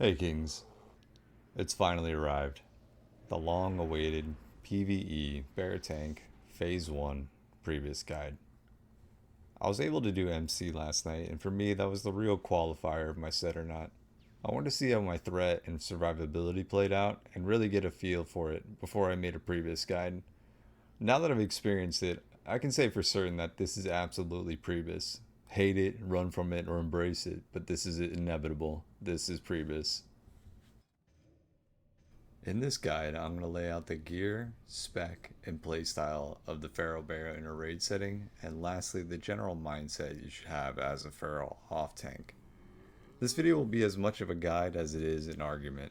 Hey Kings, it's finally arrived. The long awaited PvE Bear Tank Phase 1 Prebis guide. I was able to do MC last night, and for me, that was the real qualifier of my set or not. I wanted to see how my threat and survivability played out and really get a feel for it before I made a Prebis guide. Now that I've experienced it, I can say for certain that this is absolutely Prebis. Hate it, run from it, or embrace it, but this is inevitable. This is Prebis. In this guide, I'm going to lay out the gear, spec, and playstyle of the Feral Bear in a raid setting, and lastly, the general mindset you should have as a Feral off tank. This video will be as much of a guide as it is an argument.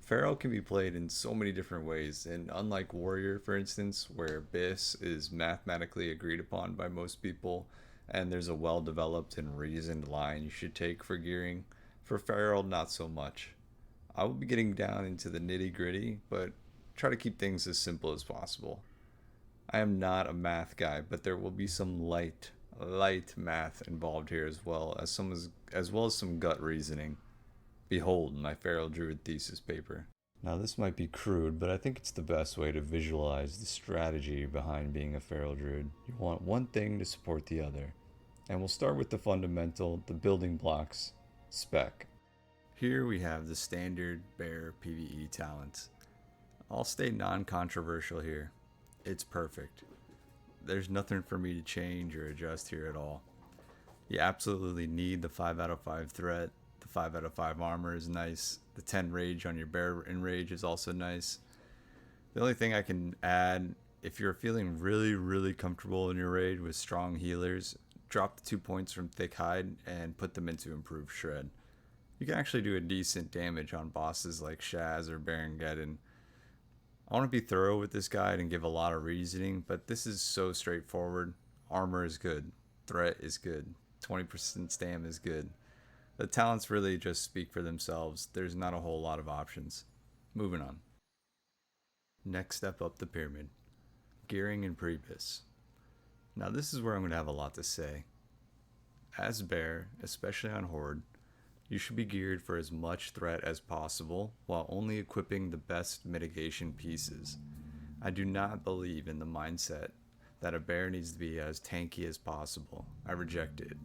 Feral can be played in so many different ways, and unlike Warrior, for instance, where bis is mathematically agreed upon by most people, and there's a well-developed and reasoned line you should take for gearing, for Feral, not so much. I will be getting down into the nitty gritty, but try to keep things as simple as possible. I am not a math guy, but there will be some light math involved here as well as some gut reasoning. Behold my Feral Druid thesis paper. Now this might be crude, but I think it's the best way to visualize the strategy behind being a Feral Druid. You want one thing to support the other. And we'll start with the fundamental, the building blocks, spec. Here we have the standard Bear PvE talents. I'll stay non-controversial here. It's perfect. There's nothing for me to change or adjust here at all. You absolutely need the 5 out of 5 threat. The 5 out of 5 armor is nice. The 10 rage on your Bear Enrage is also nice. The only thing I can add, if you're feeling really comfortable in your raid with strong healers, drop the 2 points from Thick Hide and put them into Improved Shred. You can actually do a decent damage on bosses like Shaz or Barongeddon. I want to be thorough with this guide and give a lot of reasoning, but this is so straightforward. Armor is good. Threat is good. 20% stam is good. The talents really just speak for themselves. There's not a whole lot of options. Moving on. Next step up the pyramid. Gearing and Prebis. Now this is where I'm going to have a lot to say. As Bear, especially on Horde, you should be geared for as much threat as possible while only equipping the best mitigation pieces. I do not believe in the mindset that a bear needs to be as tanky as possible. I reject it.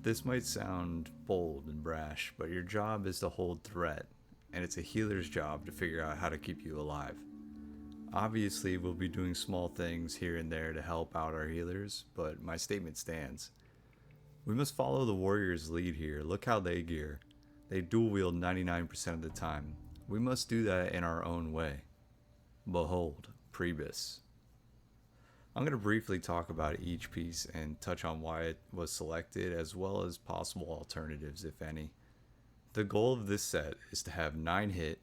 This might sound bold and brash, but your job is to hold threat, and it's a healer's job to figure out how to keep you alive. Obviously, we'll be doing small things here and there to help out our healers, but my statement stands. We must follow the warrior's lead here. Look how they gear. They dual wield 99% of the time. We must do that in our own way. Behold, Prebis. I'm going to briefly talk about each piece and touch on why it was selected as well as possible alternatives, if any. The goal of this set is to have 9 hit,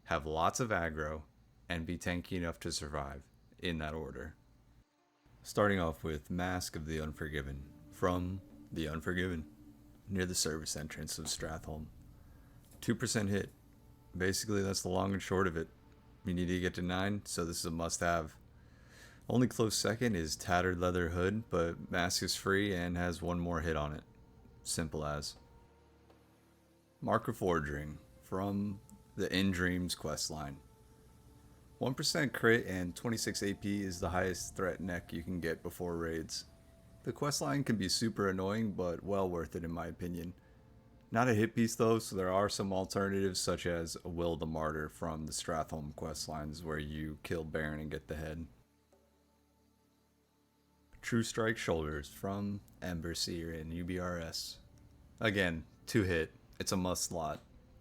have lots of aggro, and be tanky enough to survive, in that order. Starting off with Mask of the Unforgiven, from The Unforgiven, near the service entrance of Stratholme. 2% hit. Basically, that's the long and short of it. You need to get to 9, so this is a must-have. Only close second is Tattered Leather Hood, but Mask is free and has 1 more hit on it. Simple as. Mark of Forging, from the In Dreams questline. 1% crit and 26 AP is the highest threat neck you can get before raids. The questline can be super annoying, but well worth it in my opinion. Not a hit piece though, so there are some alternatives such as Will the Martyr from the Stratholme questlines where you kill Baron and get the head. True Strike Shoulders from Ember Seer in UBRS. Again, 2 hit, it's a must slot.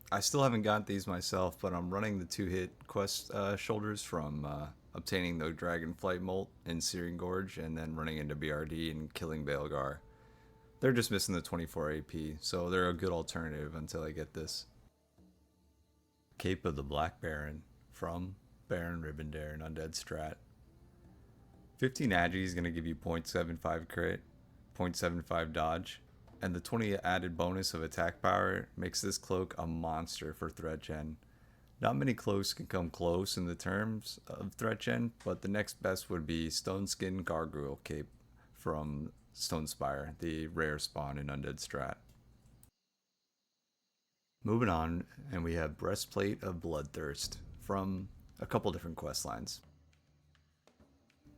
I still haven't got these myself, but I'm running the 2 hit quest shoulders from obtaining the Dragonflight Molt in Searing Gorge and then running into BRD and killing Baelgar. They're just missing the 24 AP, so they're a good alternative until I get this. Cape of the Black Baron from Baron Rivendare and Undead Strat. 15 Agi is going to give you 0.75 crit, 0.75 dodge, and the 20 added bonus of attack power makes this cloak a monster for threat gen. Not many cloaks can come close in the terms of threat gen, but the next best would be Stone Skin Gargoyle Cape from Stone Spire, the rare spawn in Undead Strat. Moving on, and we have Breastplate of Bloodthirst from a couple different quest lines.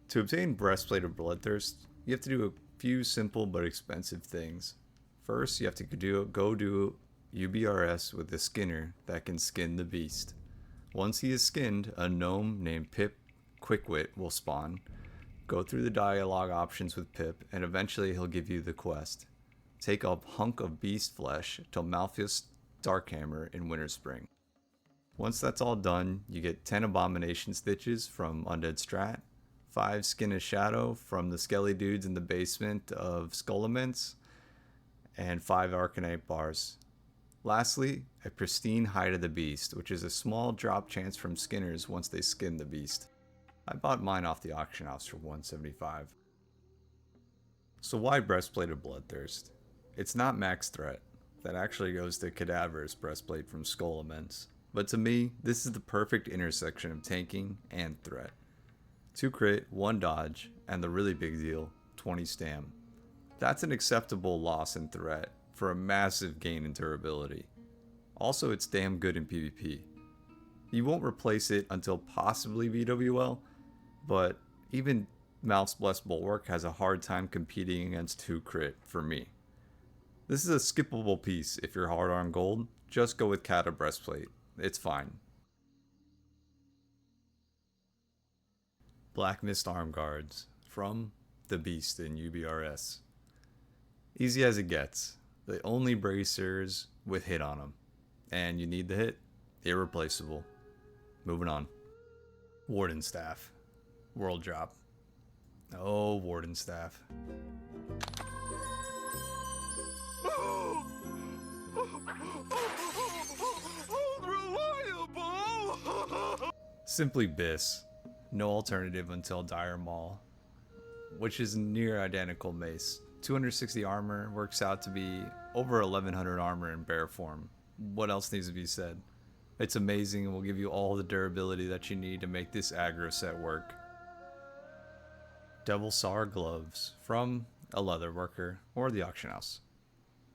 To obtain Breastplate of Bloodthirst, you have to do a few simple but expensive things. First, you have to go do UBRS with a skinner that can skin the beast. Once he is skinned, a gnome named Pip Quickwit will spawn. Go through the dialogue options with Pip, and eventually he'll give you the quest. Take a hunk of beast flesh to Malphus Darkhammer in Winterspring. Once that's all done, you get 10 Abomination Stitches from Undead Strat, 5 Skin of Shadow from the Skelly Dudes in the basement of Skullaments, and 5 Arcanite Bars. Lastly, a pristine Hide of the Beast, which is a small drop chance from skinners once they skin the beast. I bought mine off the auction house for $175. So why Breastplate of Bloodthirst? It's not max threat. That actually goes to Cadaver's Breastplate from Skullaments. But to me, this is the perfect intersection of tanking and threat. 2 crit, 1 dodge, and the really big deal, 20 stam. That's an acceptable loss in threat for a massive gain in durability. Also, it's damn good in PvP. You won't replace it until possibly VWL, but even Mouth's Blessed Bulwark has a hard time competing against 2 crit for me. This is a skippable piece if you're hard on gold. Just go with Kata Breastplate. It's fine. Black Mist Arm Guards from the Beast in UBRS. Easy as it gets. The only bracers with hit on them. And you need the hit. Irreplaceable. Moving on. Warden Staff. World drop. Oh, Warden Staff. Simply Bis. No alternative until Dire Maul, which is near identical mace. 260 armor works out to be over 1100 armor in bear form. What else needs to be said? It's amazing and will give you all the durability that you need to make this aggro set work. Devil Sar Gloves from a leatherworker or the auction house.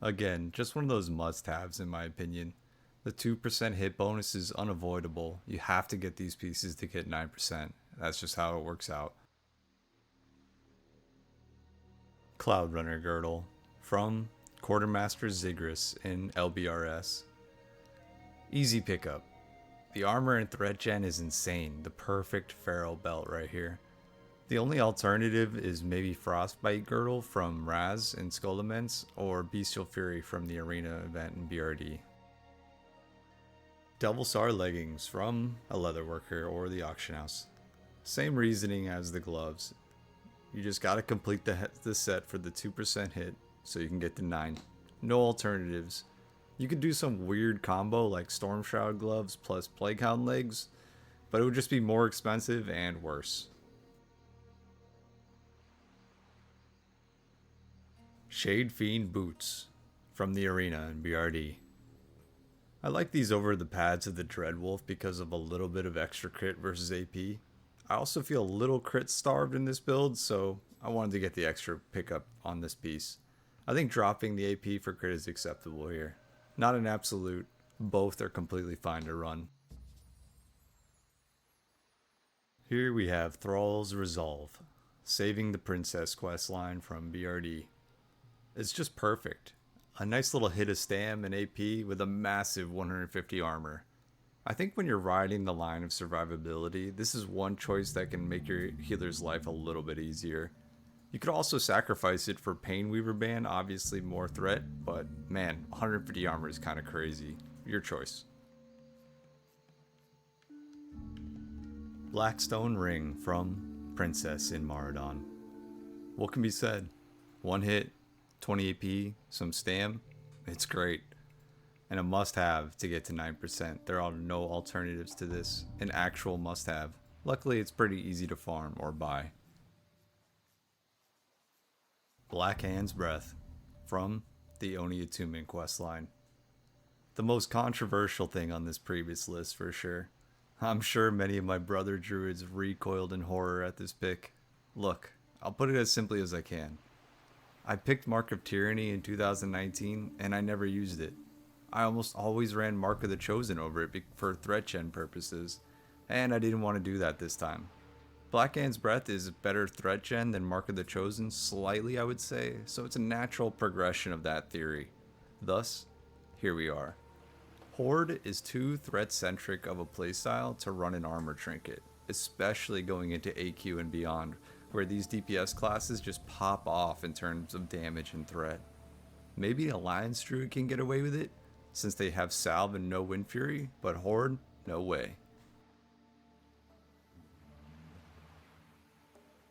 Again, just one of those must-haves in my opinion. The 2% hit bonus is unavoidable. You have to get these pieces to get 9%. That's just how it works out. Cloud Runner Girdle from Quartermaster Ziggurat in LBRS. Easy pickup. The armor and threat gen is insane. The perfect Pharaoh belt right here. The only alternative is maybe Frostbite Girdle from Raz in Skullaments or Bestial Fury from the Arena event in BRD. Devil Sar Leggings from a leatherworker or the auction house. Same reasoning as the gloves. You just gotta complete the set for the 2% hit so you can get to 9. No alternatives. You could do some weird combo like Storm Shroud gloves plus Plaguehound legs, but it would just be more expensive and worse. Shade Fiend Boots from the Arena in BRD. I like these over the pads of the Dreadwolf because of a little bit of extra crit versus AP. I also feel a little crit starved in this build, so I wanted to get the extra pickup on this piece. I think dropping the AP for crit is acceptable here. Not an absolute, both are completely fine to run. Here we have Thrall's Resolve, saving the Princess questline from BRD. It's just perfect. A nice little hit of stam and AP with a massive 150 armor. I think when you're riding the line of survivability, this is one choice that can make your healer's life a little bit easier. You could also sacrifice it for Painweaver Band, obviously more threat, but man, 150 armor is kind of crazy. Your choice. Blackstone Ring from Princess in Maradon. What can be said? One hit, 20 AP, some stam, it's great. And a must-have to get to 9%. There are no alternatives to this. An actual must-have. Luckily, it's pretty easy to farm or buy. Black Hand's Breath from the Oni Attunement questline. The most controversial thing on this previous list for sure. I'm sure many of my brother druids recoiled in horror at this pick. Look, I'll put it as simply as I can. I picked Mark of Tyranny in 2019 and I never used it. I almost always ran Mark of the Chosen over it for threat gen purposes, and I didn't want to do that this time. Blackhand's Breath is better threat gen than Mark of the Chosen, slightly I would say, so it's a natural progression of that theory. Thus, here we are. Horde is too threat-centric of a playstyle to run an armor trinket, especially going into AQ and beyond, where these DPS classes just pop off in terms of damage and threat. Maybe Alliance Druid can get away with it, since they have Salve and no Wind Fury, but Horde, no way.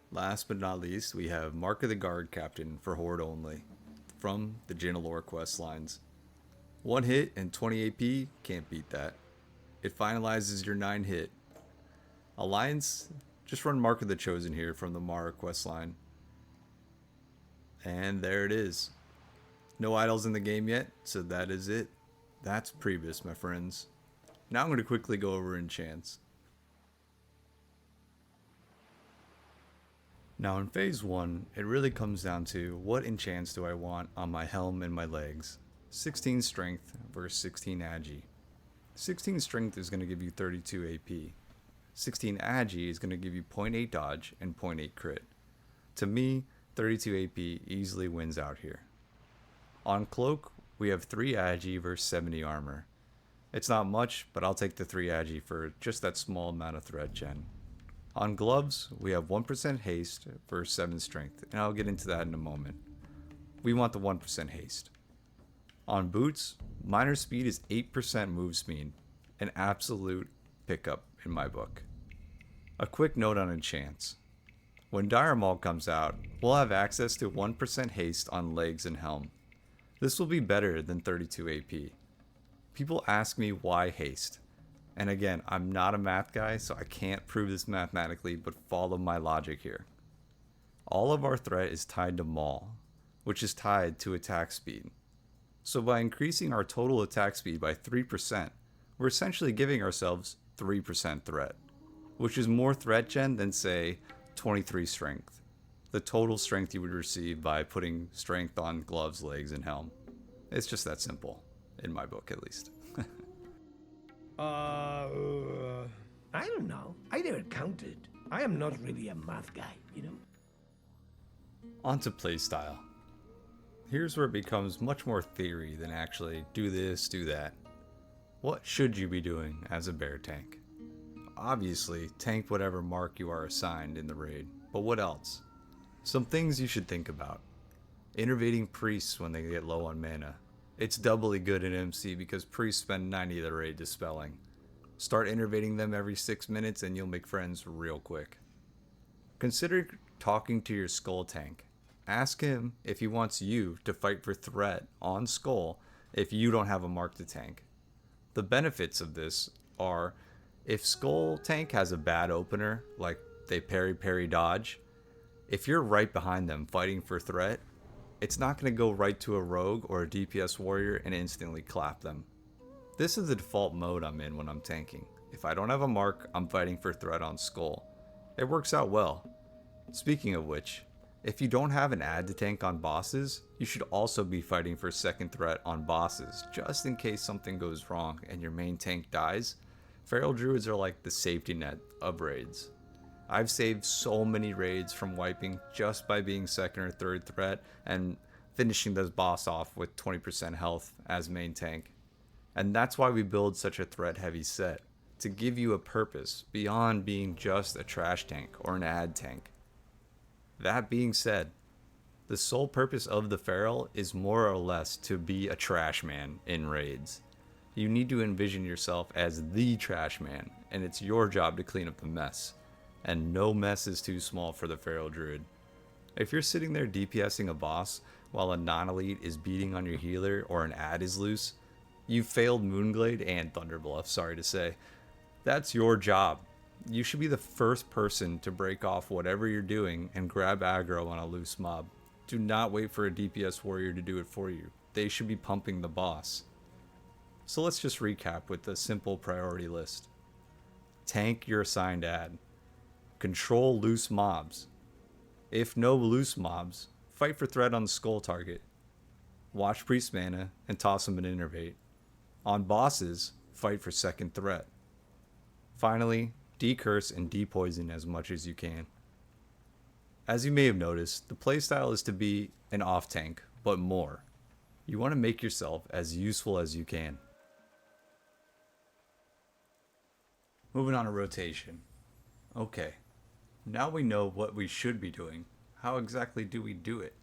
Last but not least, we have Mark of the Guard Captain for Horde only, from the Jinalore quest lines. 1 hit and 20 AP, can't beat that. It finalizes your 9 hit. Alliance, just run Mark of the Chosen here from the Mara questline. And there it is. No idols in the game yet, so that is it. That's Prebis, my friends. Now I'm going to quickly go over Enchants. Now in phase 1, it really comes down to what enchants do I want on my helm and my legs. 16 strength versus 16 agi. 16 strength is going to give you 32 AP. 16 agi is going to give you 0.8 dodge and 0.8 crit. To me, 32 AP easily wins out here. On cloak, we have 3 agi versus 70 armor. It's not much, but I'll take the 3 agi for just that small amount of threat gen. On gloves, we have 1% haste versus 7 strength, and I'll get into that in a moment. We want the 1% haste. On boots, minor speed is 8% move speed, an absolute pickup in my book. A quick note on enchants. When Dire Maul comes out, we'll have access to 1% haste on legs and helm. This will be better than 32 AP. People ask me why haste. And again, I'm not a math guy, so I can't prove this mathematically, but follow my logic here. All of our threat is tied to Maul, which is tied to attack speed. So by increasing our total attack speed by 3%, we're essentially giving ourselves 3% threat, which is more threat gen than, say, 23 strength, the total strength you would receive by putting strength on gloves, legs, and helm. It's just that simple, in my book at least. I don't know. I never counted. I am not really a math guy, you know? On to playstyle. Here's where it becomes much more theory than actually do this, do that. What should you be doing as a bear tank? Obviously, tank whatever mark you are assigned in the raid, but what else? Some things you should think about. Innervating priests when they get low on mana. It's doubly good in MC because priests spend 90 of the raid dispelling. Start innervating them every 6 minutes and you'll make friends real quick. Consider talking to your skull tank. Ask him if he wants you to fight for threat on skull if you don't have a mark to tank. The benefits of this are, if skull tank has a bad opener, like they parry dodge, if you're right behind them fighting for threat, it's not going to go right to a rogue or a DPS warrior and instantly clap them. This is the default mode I'm in when I'm tanking. If I don't have a mark, I'm fighting for threat on skull. It works out well. Speaking of which, if you don't have an add to tank on bosses, you should also be fighting for second threat on bosses, just in case something goes wrong and your main tank dies. Feral Druids are like the safety net of raids. I've saved so many raids from wiping just by being second or third threat and finishing this boss off with 20% health as main tank. And that's why we build such a threat heavy set, to give you a purpose beyond being just a trash tank or an add tank. That being said, the sole purpose of the Feral is more or less to be a trash man in raids. You need to envision yourself as the trash man, and it's your job to clean up the mess. And no mess is too small for the Feral Druid. If you're sitting there DPSing a boss while a non-elite is beating on your healer or an add is loose, you've failed Moonglade and Thunderbluff, sorry to say. That's your job. You should be the first person to break off whatever you're doing and grab aggro on a loose mob. Do not wait for a DPS warrior to do it for you. They should be pumping the boss. So let's just recap with a simple priority list. Tank your assigned add. Control loose mobs. If no loose mobs, fight for threat on the skull target. Watch priest mana and toss them an innervate. On bosses, fight for second threat. Finally, decurse and depoison as much as you can. As you may have noticed, the playstyle is to be an off tank, but more. You want to make yourself as useful as you can. Moving on to rotation. Okay, now we know what we should be doing. How exactly do we do it?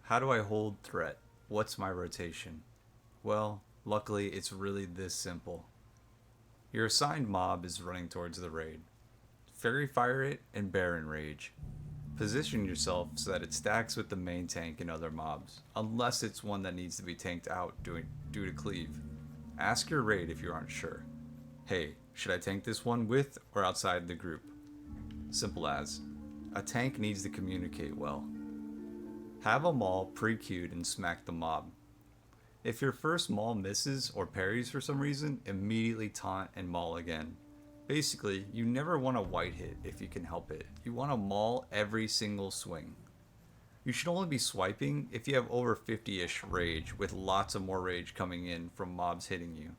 How do I hold threat? What's my rotation? Well, luckily it's really this simple. Your assigned mob is running towards the raid. Fairy Fire it and Baron Rage. Position yourself so that it stacks with the main tank and other mobs, unless it's one that needs to be tanked out due to cleave. Ask your raid if you aren't sure. Hey, should I tank this one with or outside the group? Simple as. A tank needs to communicate well. Have a maul pre-queued and smack the mob. If your first maul misses or parries for some reason, immediately taunt and maul again. Basically, you never want a white hit if you can help it. You want to maul every single swing. You should only be swiping if you have over 50-ish rage, with lots of more rage coming in from mobs hitting you.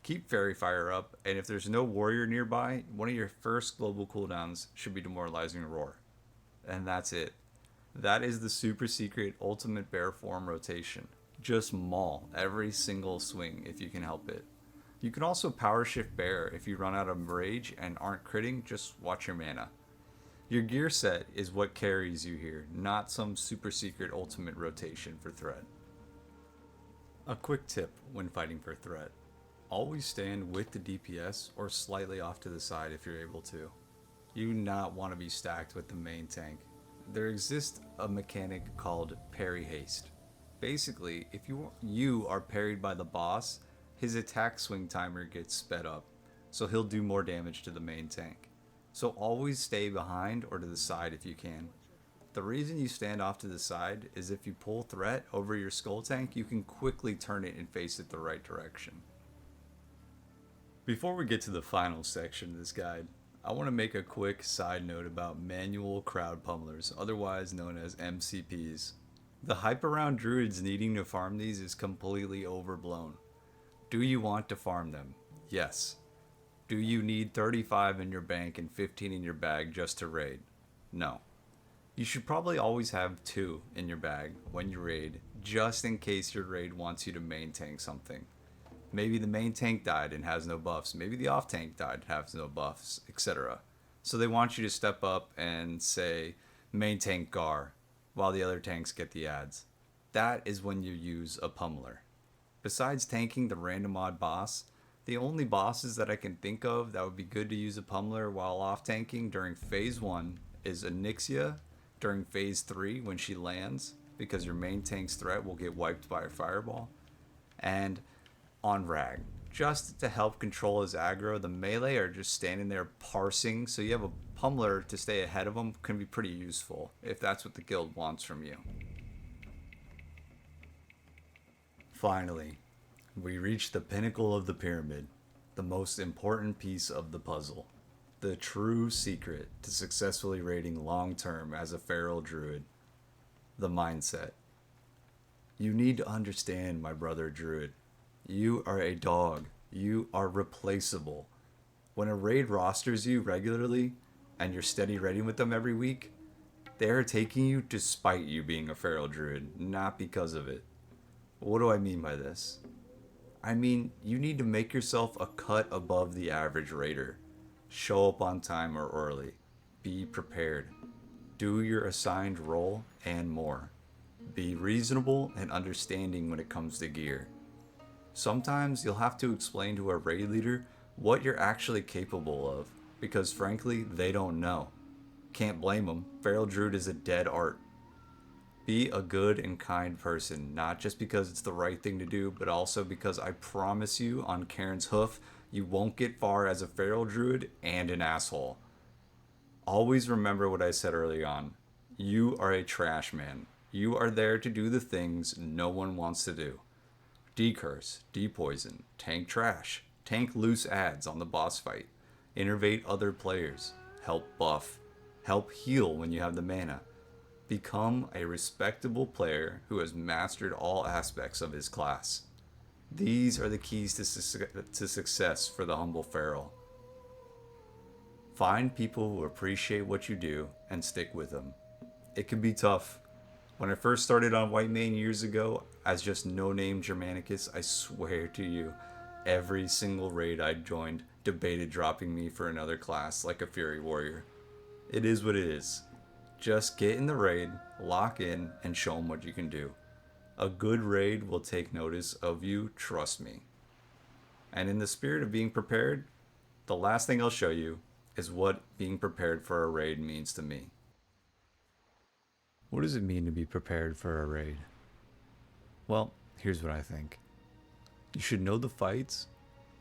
Keep Fairy Fire up, and if there's no warrior nearby, one of your first global cooldowns should be Demoralizing Roar. And that's it. That is the super secret ultimate bear form rotation. Just maul every single swing if you can help it. You can also power shift bear if you run out of rage and aren't critting, just watch your mana. Your gear set is what carries you here, not some super secret ultimate rotation for threat. A quick tip when fighting for threat. Always stand with the DPS or slightly off to the side if you're able to. You do not want to be stacked with the main tank. There exists a mechanic called parry haste. Basically, if you are parried by the boss, his attack swing timer gets sped up, so he'll do more damage to the main tank. So always stay behind or to the side if you can. The reason you stand off to the side is if you pull threat over your skull tank, you can quickly turn it and face it the right direction. Before we get to the final section of this guide, I want to make a quick side note about manual crowd pummelers, otherwise known as MCPs. The hype around druids needing to farm these is completely overblown. Do you want to farm them? Yes. Do you need 35 in your bank and 15 in your bag just to raid? No. You should probably always have 2 in your bag when you raid, just in case your raid wants you to main tank something. Maybe the main tank died and has no buffs. Maybe the off tank died and has no buffs, etc. So they want you to step up and say, main tank Gar, while the other tanks get the ads. That is when you use a pummeler. Besides tanking the random odd boss, the only bosses that I can think of that would be good to use a pummeler while off tanking during phase 1 is Onyxia during phase 3 when she lands, because your main tank's threat will get wiped by a fireball, and on Rag, just to help control his aggro. The melee are just standing there parsing, so you have a pummeler to stay ahead of them can be pretty useful if that's what the guild wants from you. Finally, we reach the pinnacle of the pyramid, the most important piece of the puzzle, the true secret to successfully raiding long term as a feral druid, the mindset. You need to understand, my brother druid. You are a dog. You are replaceable. When a raid rosters you regularly, and you're steady raiding with them every week, they are taking you despite you being a feral druid, not because of it. What do I mean by this? I mean, you need to make yourself a cut above the average raider. Show up on time or early. Be prepared. Do your assigned role and more. Be reasonable and understanding when it comes to gear. Sometimes you'll have to explain to a raid leader what you're actually capable of, because frankly, they don't know. Can't blame them. Feral Druid is a dead art. Be a good and kind person, not just because it's the right thing to do, but also because I promise you on Karen's hoof, you won't get far as a Feral Druid and an asshole. Always remember what I said early on. You are a trash man. You are there to do the things no one wants to do. Decurse, depoison, tank trash, tank loose ads on the boss fight, innervate other players, help buff, help heal when you have the mana. Become a respectable player who has mastered all aspects of his class. These are the keys to success for the humble feral. Find people who appreciate what you do and stick with them. It can be tough. When I first started on White Mane years ago, as just no-name Germanicus, I swear to you, every single raid I joined debated dropping me for another class like a Fury Warrior. It is what it is. Just get in the raid, lock in, and show them what you can do. A good raid will take notice of you, trust me. And in the spirit of being prepared, the last thing I'll show you is what being prepared for a raid means to me. What does it mean to be prepared for a raid? Well, here's what I think. You should know the fights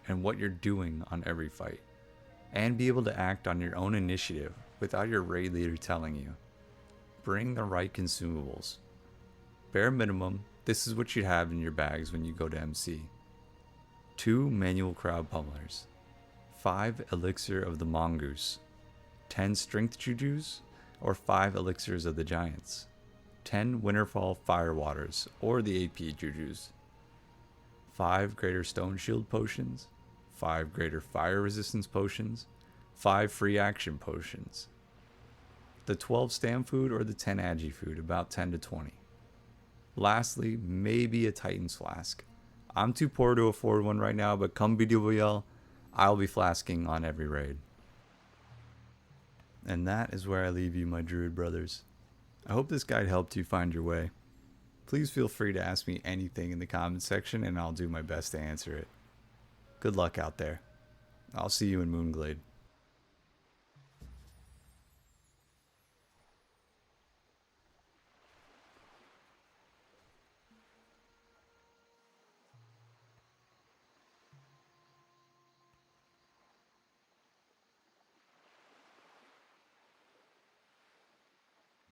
and what you're doing on every fight, and be able to act on your own initiative without your raid leader telling you. Bring the right consumables. Bare minimum, this is what you have in your bags when you go to MC. 2 manual crowd pummelers, 5 elixir of the mongoose, 10 strength jujus, or 5 elixirs of the giants, 10 winterfall firewaters, or the AP jujus, 5 greater stone shield potions, 5 greater fire resistance potions, 5 free action potions, the 12 stam food or the 10 agi food, about 10 to 20. Lastly, maybe a Titan's flask. I'm too poor to afford one right now, but come BWL, I'll be flasking on every raid. And that is where I leave you, my druid brothers. I hope this guide helped you find your way. Please feel free to ask me anything in the comment section and I'll do my best to answer it. Good luck out there. I'll see you in Moonglade.